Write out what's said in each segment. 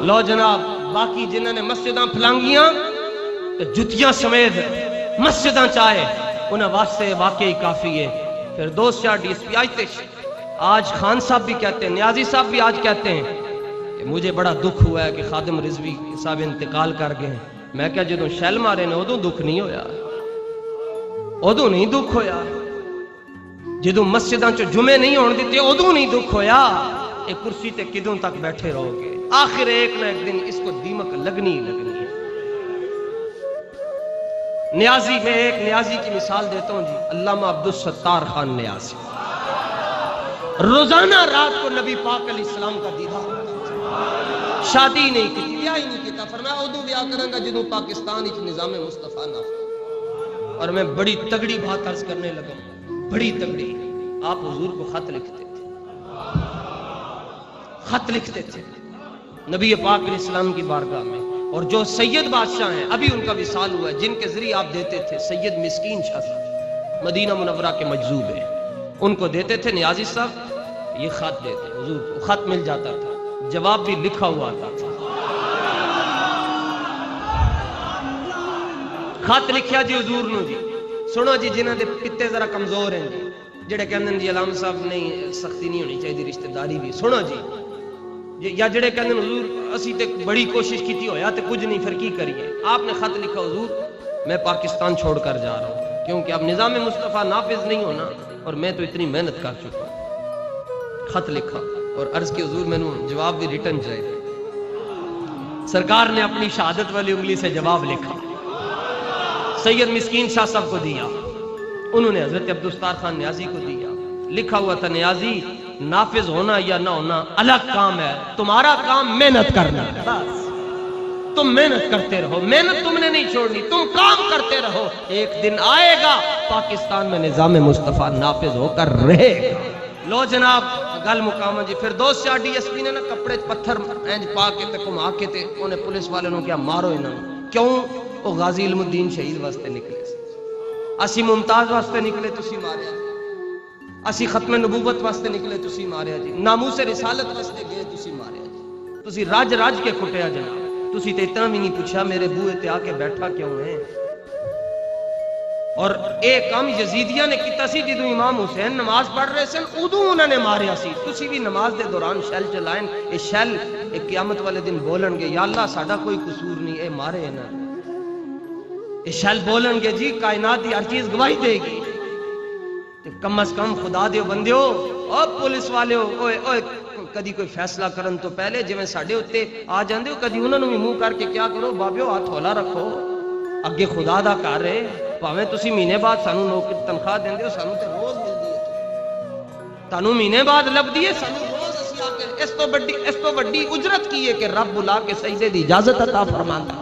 لو جناب باقی جنہوں نے مسجداں پھلانگیاں تو جتیاں سمیت مسجداں چاہے انہیں واسطے واقعی کافی ہے۔ پھر دوست شاہ ڈی ایس پی آج خان صاحب بھی کہتے ہیں، نیازی صاحب بھی آج کہتے ہیں کہ مجھے بڑا دکھ ہوا ہے کہ خادم رضوی صاحب انتقال کر گئے ہیں۔ میں کہا جدوں شیل مارے نے ادوں دکھ نہیں ہویا، ادوں نہیں دکھ ہویا، جدوں مسجداں چ جمعے نہیں ہون دیتے ادوں نہیں دکھ ہویا۔ ایک کرسی تے کدوں تک بیٹھے رہو گے؟ آخر ایک نہ ایک دن اس کو دیمک لگنی ہی لگنی ہے۔ نیازی، میں ایک نیازی کی مثال دیتا ہوں جی، علامہ عبدالستار خان نیازی، روزانہ رات کو نبی پاک علیہ السلام کا دیدار، شادی نہیں کی، بیاہ ہی نہیں کیتا، فرمایا ادوں بیاہ کروں گا جدوں پاکستان وچ نظام مصطفیٰ نافذ۔ اور میں بڑی تگڑی بات عرض کرنے لگا، بڑی تگڑی۔ آپ حضور کو خط لکھتے تھے، خط لکھتے تھے نبی پاک علیہ السلام کی بارگاہ میں، اور جو سید بادشاہ ہیں ابھی ان کا وصال ہوا ہے جن کے ذریعے آپ دیتے تھے، سید مسکین شاہ صاحب مدینہ منورہ کے مجذوب ہیں، ان کو دیتے تھے نیازی صاحب یہ خط دیتے حضور کو، خط مل جاتا تھا، جواب بھی لکھا ہوا آتا تھا۔ خط لکھیا جی حضور نو جی، سنو جی جنہاں دے پتے ذرا کمزور ہیں جی، جڑے کہندے جی علامہ صاحب نہیں سختی نہیں ہونی چاہیے رشتہ داری بھی، سنو جی، یا جڑے کہندے حضور اسی تے بڑی کوشش کیتی ہویا تے کچھ نہیں، پھر کی کریے؟ آپ نے خط لکھا حضور میں پاکستان چھوڑ کر جا رہا ہوں کیونکہ اب نظام مصطفیٰ نافذ نہیں ہونا اور میں تو اتنی محنت کر چکا ہوں۔ خط لکھا اور عرض کی حضور میں نے جواب بھی ریٹن جائے، سرکار نے اپنی شہادت والی انگلی سے جواب لکھا، سید مسکین شاہ صاحب کو دیا، انہوں نے حضرت عبدالستار خان نیازی کو دیا، لکھا ہوا تھا نیازی نافذ ہونا یا نہ ہونا الگ کام ہے، تمہارا کام محنت کرنا ہے، بس تم محنت کرتے رہو، محنت تم نے نہیں چھوڑنی، تم کام کرتے رہو، ایک دن آئے گا پاکستان میں نظام مصطفیٰ نافذ ہو کر رہے گا۔ لو جناب گل مقام جی، پھر دوست شاہ ڈی ایس پی نے نا کپڑے پتھر اینج پا کے تے گھما کے تے انہیں پولیس والے نے کیا مارو انہوں، کیوں؟ وہ غازی علم الدین شہید واسطے نکلے، اسی ممتاز واسطے نکلے تسی ماریا جی، اسی ختم نبوت واسطے نکلے تسی ماریا جی، ناموس رسالت واسطے گئے تسی ماریا جی، تسی راج راج کے کھٹیا جناب، تسی تے اتنا بھی نہیں پوچھا میرے بوئے تے آ کے بیٹھا کیوں ہے؟ اور ایک کام یزیدیہ نے کیتا سی جدوں امام حسین نماز پڑھ رہے سن ادوں انہوں نے ماریا سی، تسی بھی نماز دے دوران شیل چلائیں، اے شیل ایک قیامت والے دن بولن گے یا اللہ ساڈا کوئی قصور نہیں، اے مارے نا، اے شیل بولن گے جی کائنات دی ہر چیز گواہی دے گی، کم از کم خدا دیو بندیو او پولیس والے اوے کدی کوئی فیصلہ کرن تو پہلے جویں ساڈے اوتے آ جاندے ہو کدی انہاں نوں بھی منہ کر کے کیا کرو بابیو ہاتھ ہولا رکھو، اگے خدا دا گھر ہے، بھاویں تسی مہینے بعد سانوں نوکری تنخواہ دیندے ہو، سانوں تے روز ملدی ہے، تانوں مہینے بعد لبدی ہے، سانوں روز اسی آ کے اس تو بڑی اجرت کی ہے کہ رب بلا کے سجدے دی اجازت عطا فرماندا۔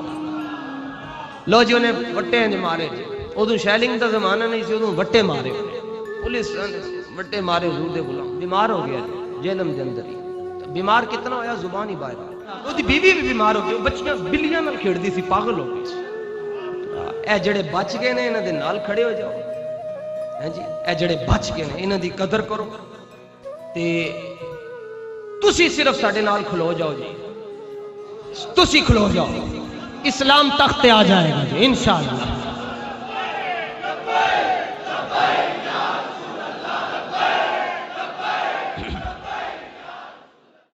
لو جی انہیں وٹے انج مارے جی، ادوں شیلنگ دا زمانہ نہیں سی، ادوں وٹے مارے، پولیس وٹے مارے حضور دے غلام، بیمار ہو گیا جہنم دے اندر ہی، بیمار کتنا ہویا زبان ہی باہر، اودی بیوی بھی بیمار ہو گئی، بچیاں بلیاں نال کھیڑدی سی، پاگل ہو گئی سی۔ اے جڑے بچ گئے نے انہاں دے نال کھڑے ہو جاؤ، ہیں جی اے جڑے بچ گئے نے انہاں دی قدر کرو تے تسی صرف ساڈے نال کھلو جاؤ جی، تسی کھلو جاؤ، اسلام تخت آ جائے گا جی انشاءاللہ۔